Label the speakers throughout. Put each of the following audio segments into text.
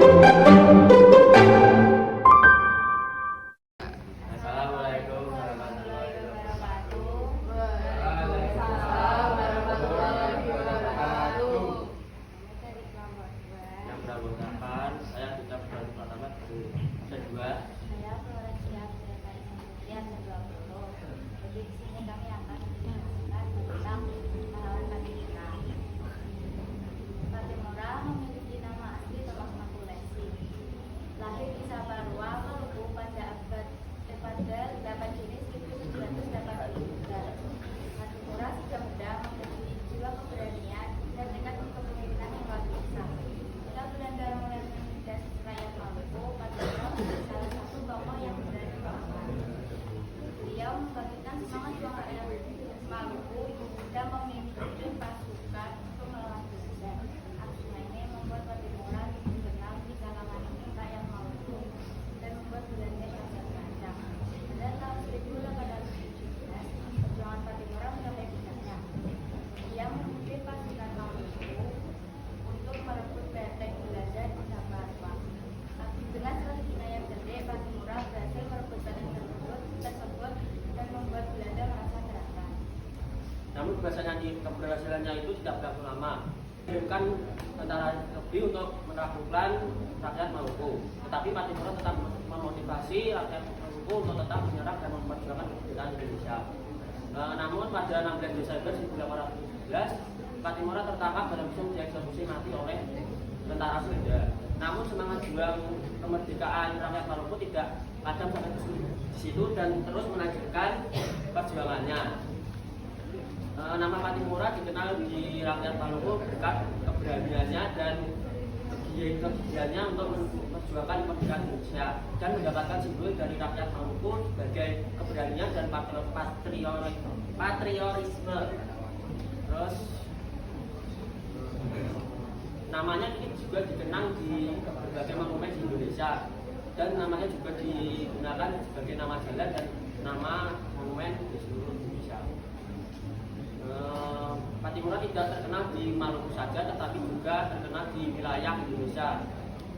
Speaker 1: Assalamualaikum warahmatullahi wabarakatuh.
Speaker 2: Waalaikumsalam warahmatullahi wabarakatuh.
Speaker 1: Yang bersangkutan saya Duta Budaya Pertama kedua.
Speaker 3: Saya Florencia Sekretaris Kementerian ke-20. Jadi di sini kami akan menjelaskan tentang pahlawan Patimura. Patimura memiliki nama asli Thomas Mapulesi. Lahir di Saparua, Maluku pada 8 Juni 1783. Patimura sejak muda memiliki jiwa keberanian dan tekad kepemimpinan yang luar biasa. Kita benar-benar mulai menindas rakyat Maluku. Patimura menjadi salah satu tokoh yang berani banget. Beliau membangkitkan semangat juang rakyat Maluku dan memimpin pasukan untuk melawan Belanda. Aksinya ini membuat Patimura dikenal di kalangan rakyat Maluku dan membuat Belanda yang terancam. Pada tahun 1817, perjuangan Patimura mencapai puncaknya. Ia memimpin pasukan Maluku untuk merebut benteng Belanda di Saparua. Dengan strateginya yang cerdik, Patimura berhasil merebut benteng tersebut dan membuat Belanda merasa terangkan.
Speaker 1: Namun keberhasilannya itu tidak berlangsung lama. Bukan tentara lebih untuk menaklukkan rakyat Maluku, tetapi Patimura tetap memotivasi rakyat Maluku untuk tetap menyerang dan memperjuangkan kemerdekaan Indonesia. Namun pada 16 Desember 1817, Patimura tertangkap dan langsung dieksekusi mati oleh tentara Belanda. Namun semangat juang kemerdekaan rakyat Maluku tidak padam sampai di situ dan terus melanjutkan perjuangannya. Nama Patimura dikenal di rakyat Maluku berkat keberaniannya dan kegigihannya untuk memperjuangkan kemerdekaan Indonesia dan mendapatkan simbol dari rakyat Maluku sebagai keberanian dan patriotisme. Terus namanya ini juga dikenang di berbagai monumen di Indonesia dan namanya juga digunakan sebagai nama jalan dan nama monumen di seluruh Indonesia. Patimura tidak terkenal di Maluku saja, tetapi juga terkenal di wilayah Indonesia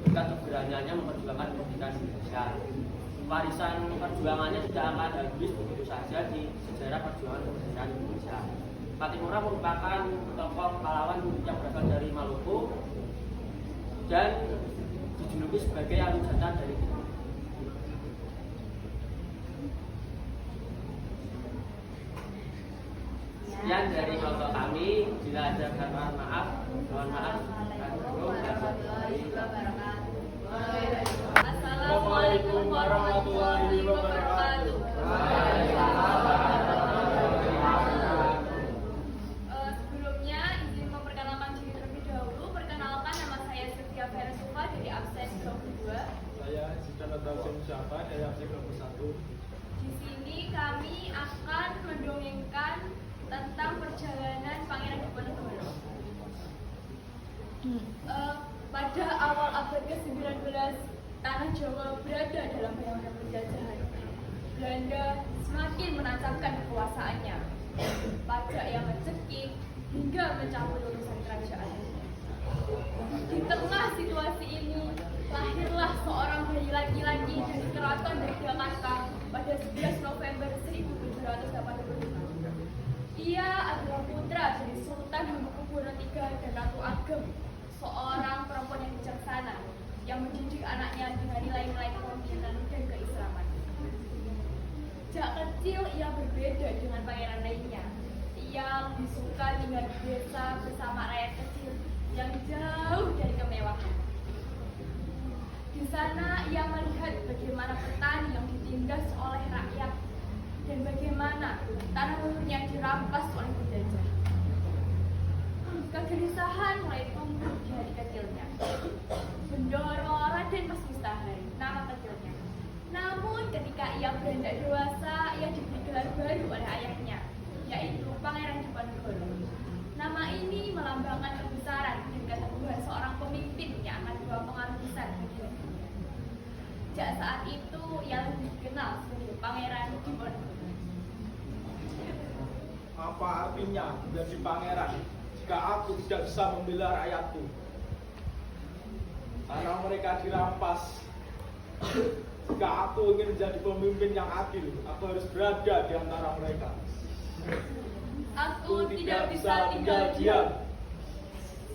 Speaker 1: berkat keberaniannya memperjuangkan kemerdekaan Indonesia. Warisan perjuangannya tidak akan habis begitu saja di sejarah perjuangan kemerdekaan Indonesia. Patimura merupakan tokoh pahlawan yang berasal dari Maluku dan dijuluki sebagai Alun-Jata dari Timur. Sekian dari kelompok kami. Bila ada kesalahan maaf, mohon maaf.
Speaker 2: Assalamualaikum warahmatullahi wabarakatuh.
Speaker 4: Sebelumnya izin memperkenalkan diri terlebih dahulu. Perkenalkan, nama saya Sylvia Veresuva dari absen kelompok 2.
Speaker 2: Saya Zidan Abdul Syafa dari absen kelompok 1.
Speaker 4: Di sini kami akan mendongengkan tentang perjalanan Pangeran Diponegoro. Pada awal abad ke-19, tanah Jawa berada dalam bayang-bayang penjajahan. Belanda semakin menancapkan kekuasaannya. Pajak yang mencekik hingga mencampur urusan kerajaan. Di tengah situasi ini, lahirlah seorang bayi laki-laki dari keraton Yogyakarta pada 11 November 1785. Ia adalah putra dari Sultan Hamengkubuwono III dan Ratu Ageng, seorang perempuan yang bijaksana yang mendidik anaknya dengan nilai-nilai kepemimpinan dan keislaman. Sejak kecil ia berbeda dengan pangeran lainnya. Ia lebih suka tinggal di desa bersama rakyat kecil yang jauh dari kemewahan. Di sana ia melihat bagaimana petani yang ditindas oleh rakyat dan bagaimana tanah leluhurnya dirampas oleh penjajah. Kegelisahan mulai tumbuh di hati kecilnya. Bendoro Raden Pasmistahari, nama kecilnya. Namun ketika ia beranjak dewasa, ia diberi gelar baru oleh ayahnya, yaitu Pangeran Diponegoro. Nama ini melambangkan kebesaran dan keteguhan seorang pemimpin yang akan membawa pengaruh besar bagi negerinya. Sejak saat itu, ia lebih dikenal sebagai Pangeran Diponegoro.
Speaker 2: Apa artinya menjadi pangeran jika aku tidak bisa membela rakyatku? tanah mereka dirampas. Jika aku ingin menjadi pemimpin yang adil, aku harus berada di antara mereka.
Speaker 4: Aku tidak bisa tinggal diam.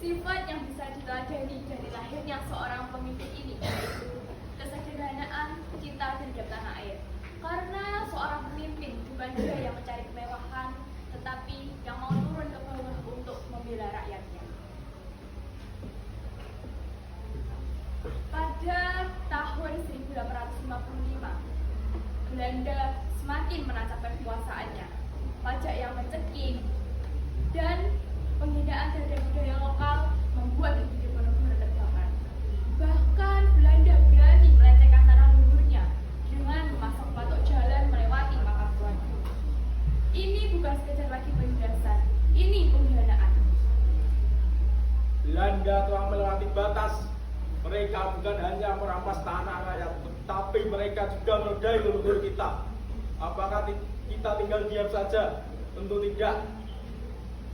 Speaker 4: Sifat yang bisa diteladani dari lahirnya seorang pemimpin ini yaitu kesederhanaan, cinta terhadap tanah air. Karena seorang pemimpin bukan dia yang mencari kemewahan, tetapi yang mau turun ke bawah untuk membela rakyatnya. Pada tahun 1855, Belanda semakin menancapkan kekuasaannya. Pajak yang mencekik dan penghinaan terhadap budaya lokal membuat Diponegoro terbakar. Bahkan Belanda berani melecehkan tanah leluhurnya dengan memasang patok jalan melewati makam tuanku. Ini bukan sekedar lagi penindasan, ini penghinaan.
Speaker 2: Belanda telah melewati batas. Mereka bukan hanya merampas tanah rakyat, tetapi mereka juga menodai leluhur kita. Apakah kita tinggal diam saja? Tentu tidak.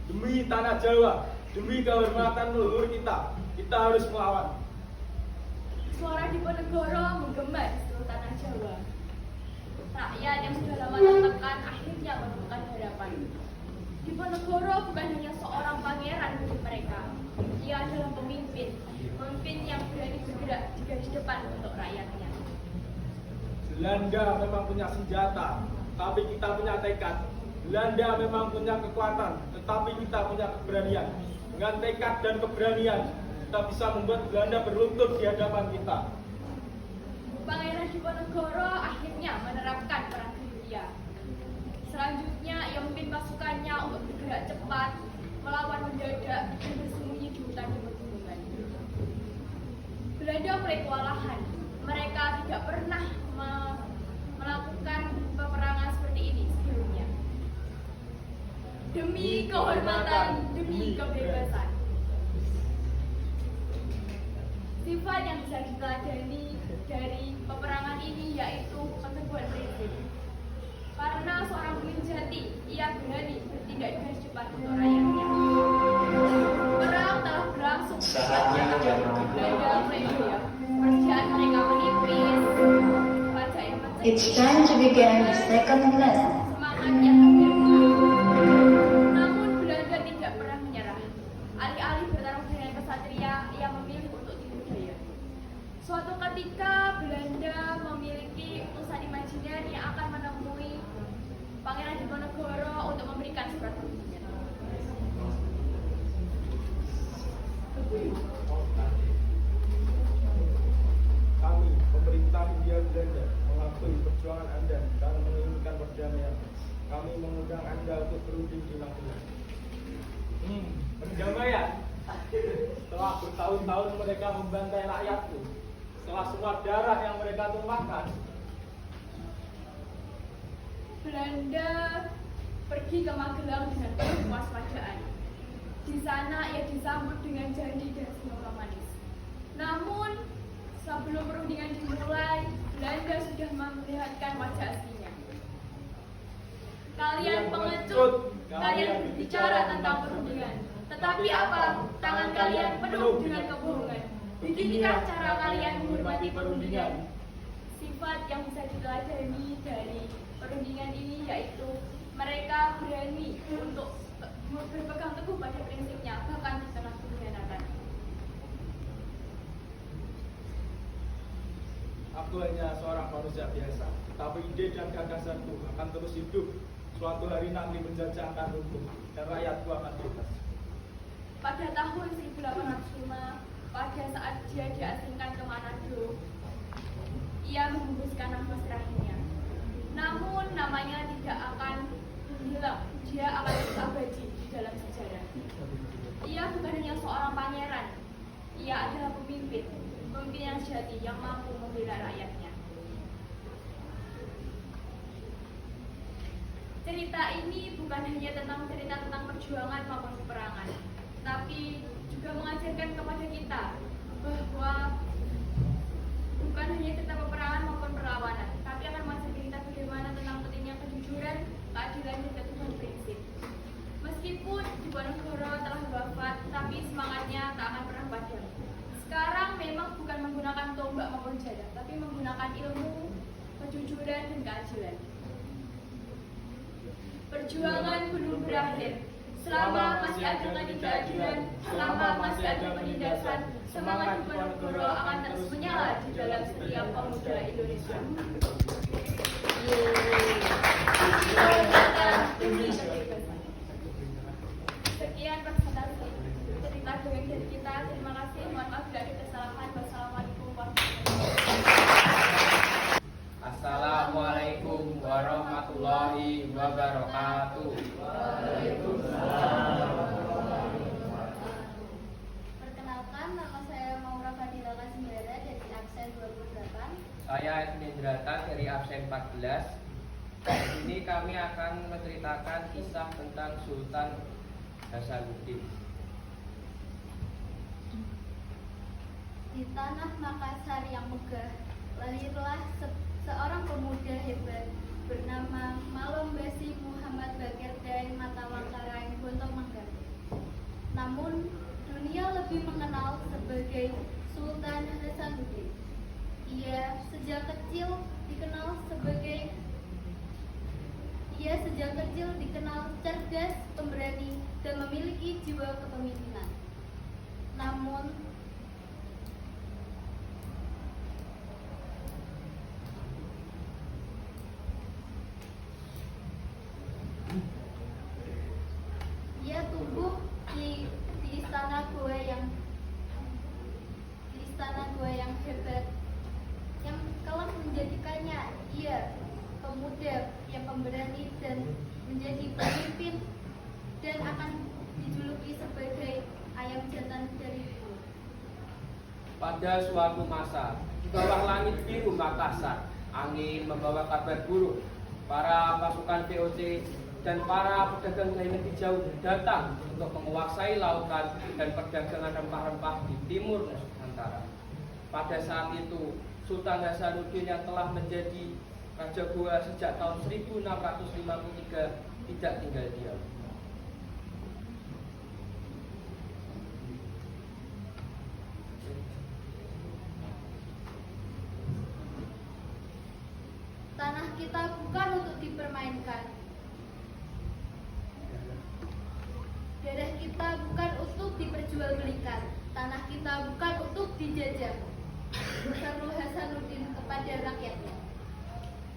Speaker 2: Demi tanah Jawa, demi kehormatan leluhur kita harus melawan.
Speaker 4: Suara Diponegoro menggema di seluruh tanah Jawa. Rakyat yang sudah lama tertekan akhirnya menemukan harapan. Diponegoro bukan hanya seorang pangeran bagi mereka. Ia adalah pemimpin yang berani bergerak di garis depan untuk rakyatnya.
Speaker 2: Belanda memang punya senjata, tapi kita punya tekad. Belanda memang punya kekuatan, tetapi kita punya keberanian. Dengan tekad dan keberanian, kita bisa membuat Belanda berlutut di hadapan kita.
Speaker 4: Pangeran Diponegoro akhirnya menerapkan perang gerilya. Selanjutnya, ia memimpin pasukannya untuk bergerak cepat, melawan mendadak dan bersembunyi di hutan dan pegunungan. Belanda mulai kewalahan. Mereka tidak pernah melakukan peperangan seperti ini sebelumnya. Demi kehormatan, demi kebebasan. Sifat yang bisa diteladani dari peperangan ini yaitu keteguhan prinsip. Karena seorang pemimpin sejati, ia berani bertindak dengan cepat untuk rakyatnya. Perang telah berlangsung.
Speaker 5: Saatnya jamaah.
Speaker 4: Belanda mulai goyah. Kerjaan mereka menipis. Pajak yang mencekik.
Speaker 5: It's time to begin the second lesson.
Speaker 4: Semangat yang hampir punah. Namun Belanda tidak pernah menyerah. Alih-alih bertarung dengan kesatria, ia memilih untuk tipu daya. Suatu ketika Belanda memiliki utusan imajiner yang akan menemui Pangeran Diponegoro untuk memberikan surat kunjungan.
Speaker 2: Kami, pemerintah Hindia Belanda, mengakui perjuangan Anda dan menginginkan perdamaian. Kami mengundang Anda untuk berunding di Magelang. Perdamaian? Setelah bertahun-tahun mereka membantai rakyatku, setelah semua darah yang mereka tumpahkan,
Speaker 4: Belanda pergi ke Magelang dengan penuh kewaspadaan. Di sana ia disambut dengan janji dan senyuman manis. Namun, sebelum perundingan dimulai, Belanda sudah memperlihatkan wajah aslinya. Kalian pengecut, kalian berbicara tentang perundingan. Tetapi apa? Tangan kalian penuh dengan kebohongan. Beginilah cara kalian menghormati perundingan. Sifat yang bisa diteladani dari perundingan ini yaitu mereka berani untuk berpegang teguh pada prinsipnya bahkan di tengah pengkhianatan.
Speaker 2: aku hanya seorang manusia biasa, tapi ide dan gagasanku akan terus hidup. Suatu hari nanti menjajah akan runtuh dan rakyatku akan bebas.
Speaker 4: Pada tahun 1805, pada saat dia diasingkan ke Manado, ia menghembuskan nafas terakhirnya. Namun namanya tidak akan hilang, dia akan terus abadi di dalam sejarah. Ia bukan hanya seorang pangeran, ia adalah pemimpin yang sejati yang mampu membela rakyatnya. Cerita ini bukan hanya cerita tentang perjuangan maupun peperangan, tapi juga mengajarkan kepada kita bahwa bukan hanya cerita peperangan maupun perlawanan, tapi akan mengajarkan kita bagaimana tentang pentingnya kejujuran, keadilan, dan keteguhan prinsip. Meskipun Diponegoro telah wafat, tapi semangatnya tak akan pernah padam. Sekarang memang bukan ombak maupun jadah, tapi menggunakan ilmu, kejujuran, dan keadilan. Perjuangan belum berakhir. Selama masih ada ketidakadilan, selama masih ada penindasan, semangat Diponegoro akan terus menyala di dalam setiap pemuda Indonesia. Sekian presentasi cerita dongeng dari kita. Terima kasih. Mohon maaf bila ada kesalahan. Wassalamualaikum warahmatullahi wabarakatuh.
Speaker 6: Assalamualaikum warahmatullahi wabarakatuh.
Speaker 3: Perkenalkan, nama saya Maura Fadila Kasmiara dari absen 28.
Speaker 6: Saya Edwin Indrata dari absen 14. Di sini kami akan menceritakan kisah tentang Sultan Hasanuddin.
Speaker 3: Di tanah Makassar yang megah, lahirlah seorang pemuda hebat bernama Malombasi Muhammad Bakir Daeng Matawangkaraeng Bontong Manggar. Namun, dunia lebih mengenal sebagai Sultan Hasanuddin. Ia sejak kecil dikenal cerdas, pemberani, dan memiliki jiwa kepemimpinan. Namun, ia tumbuh di istana gua yang hebat, yang kelak menjadikannya ia pemuda yang pemberani dan menjadi pemimpin, dan akan dijuluki sebagai ayam jantan dari timur.
Speaker 6: Pada suatu masa, di bawah langit biru Makassar, angin membawa kabar buruk. Para pasukan VOC dan para pedagang dari negeri jauh datang untuk menguasai lautan dan perdagangan rempah-rempah di timur Nusantara. Pada saat itu, Sultan Hasanuddin yang telah menjadi Raja Goa sejak tahun 1653 tidak tinggal diam.
Speaker 3: Tanah kita bukan untuk dipermainkan. Darah kita bukan untuk diperjualbelikan. Tanah kita bukan untuk dijajah. Seru Hasanuddin kepada rakyatnya.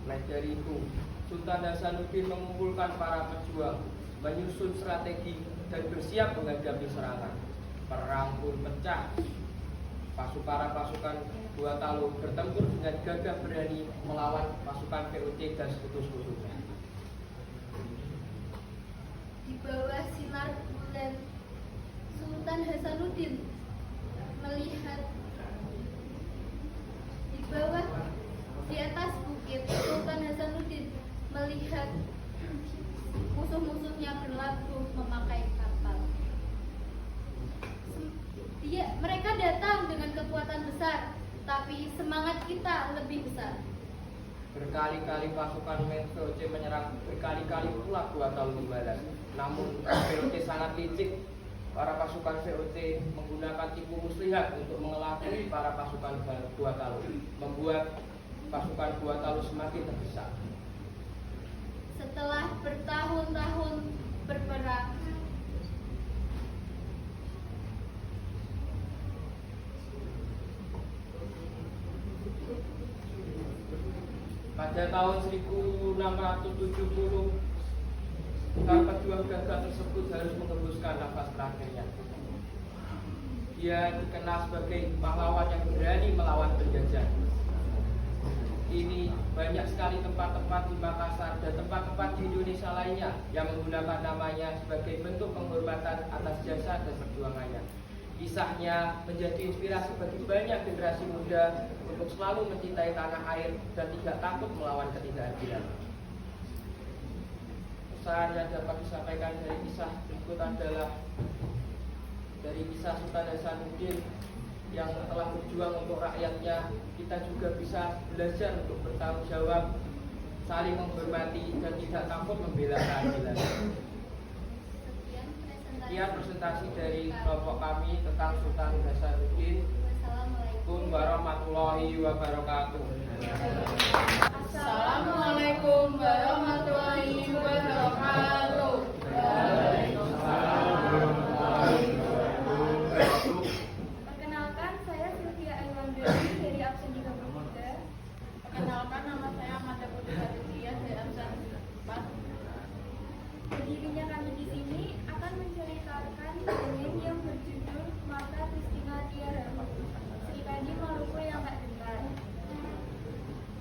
Speaker 6: Mulai dari itu, Sultan Hasanuddin mengumpulkan para pejuang, menyusun strategi dan bersiap menghadapi serangan. Perang pun pecah. Para pasukan Gua Talu bertempur dengan gagah berani melawan pasukan VOC dan sekutu-sekutunya.
Speaker 3: Di bawah sinar bulan, Sultan Hasanuddin melihat di atas bukit. Sultan Hasanuddin melihat musuh-musuhnya berlabuh memakai kapal. Mereka datang dengan kekuatan besar, tapi semangat kita lebih besar.
Speaker 6: Berkali-kali pasukan VOC menyerang, berkali-kali pula Gua Talu membalas. Namun VOC sangat licik. Para pasukan VOC menggunakan tipu muslihat untuk mengelabui para pasukan Gua Talu, membuat pasukan Gua Talu semakin terdesak.
Speaker 3: Setelah bertahun-tahun berperang,
Speaker 6: pada tahun 1670, para pejuang gagah tersebut harus mengembuskan nafas terakhirnya. Dia dikenal sebagai pahlawan yang berani melawan penjajah. Ini banyak sekali tempat-tempat di Makassar dan tempat-tempat di Indonesia lainnya yang menggunakan namanya sebagai bentuk penghormatan atas jasa dan perjuangannya. Kisahnya menjadi inspirasi bagi banyak generasi muda untuk selalu mencintai tanah air dan tidak takut melawan ketidakadilan. Pesan yang dapat disampaikan dari kisah berikut adalah dari kisah Sultan Hasanuddin yang telah berjuang untuk rakyatnya. Kita juga bisa belajar untuk bertanggung jawab, saling menghormati, dan tidak takut membela keadilan. Sekian presentasi dari kelompok kami tentang Sultan Hasanuddin.
Speaker 3: Wassalamualaikum.
Speaker 6: Assalamualaikum warahmatullahi wabarakatuh.
Speaker 4: Assalamualaikum warahmatullahi wabarakatuh.
Speaker 3: Perkenalkan, saya Sylvia Aiwandari dari absen 33.
Speaker 4: Perkenalkan, nama saya Amanda Putri Satria dari absen 4.
Speaker 3: Berdirinya kami di sini akan menceritakan dongeng yang berjudul Martha Christina Tiara, Serikandi Maluku yang tak gentar.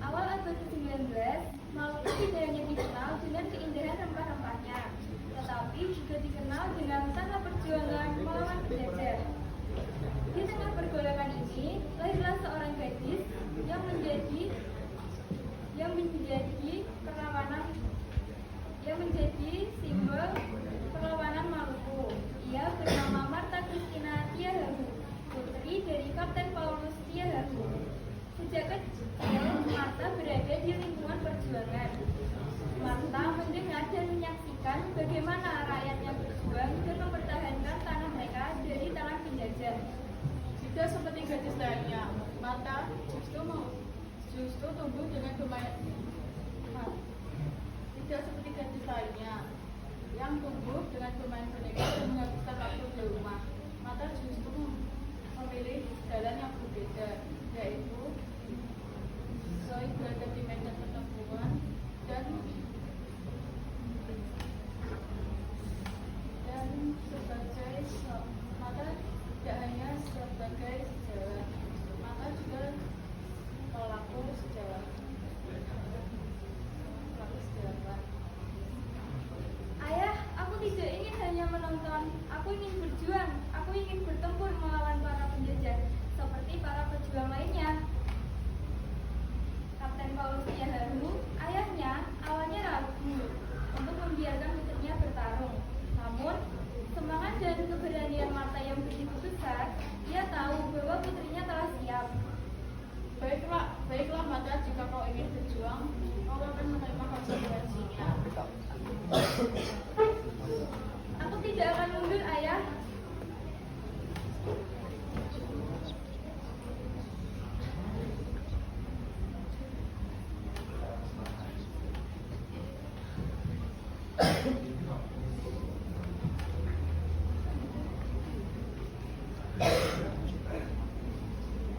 Speaker 3: Awal abad ke-19, Maluku tidak hanya dikenal dengan keindahan rempah-rempahnya, tetapi juga dikenal dengan tanah perjuangan melawan penjajah. Di tengah pergolakan ini, lahirlah seorang gadis yang menjadi simbol perlawanan Maluku. Ia bernama Martha Christina Tiahahu, putri dari Kapten Paulus Tiahahu. Sejak kecil, Martha berada di lingkungan perjuangan. Martha mendengar dan menyaksikan bagaimana rakyatnya berjuang dan mempertahankan tanah mereka dari tangan penjajah.
Speaker 4: Tidak seperti gadis lainnya, Martha justru tumbuh dengan tidak seperti gadis lainnya yang tumbuh dengan bermain boneka dan menghabiskan waktu di rumah. Martha justru memilih jalan yang berbeda, yaitu selain berada di medan pertempuran dan sebagai Martha tidak hanya sebagai sejarawan, Martha juga pelaku sejarawan.
Speaker 3: Ayah, aku tidak ingin hanya menonton. Aku ingin berjuang. Aku ingin bertempur melawan para penjajah seperti para pejuang lainnya. Kapten Paulus Tiahahu, ayahnya awalnya ragu untuk membiarkan putrinya bertarung. Namun, semangat dan keberanian Martha yang begitu besar, dia tahu bahwa putrinya telah siap.
Speaker 4: Baiklah Martha, jika kau ingin berjuang, kau akan menerima konsekuensinya.
Speaker 3: Aku tidak akan mundur, ayah.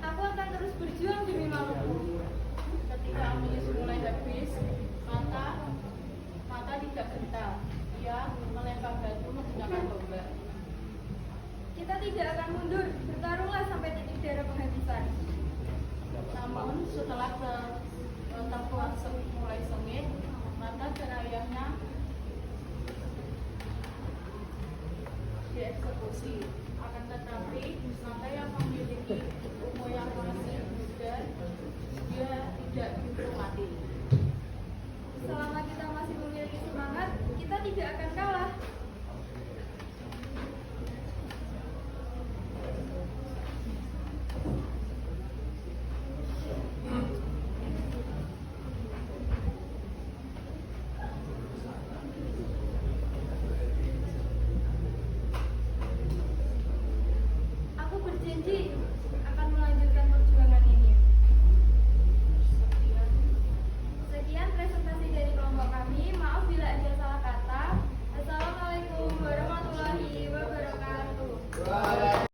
Speaker 3: Aku akan terus berjuang demi Maluku.
Speaker 4: Ketika amunisi mulai habis, Martha tidak gentar. Ia melempar batu menggunakan tombak.
Speaker 3: Kita tidak akan mundur, bertarunglah sampai titik darah penghabisan.
Speaker 4: Namun setelah pertempuran mulai sengit, Martha dan ayahnya dieksekusi. Akan tetapi, Martha yang memiliki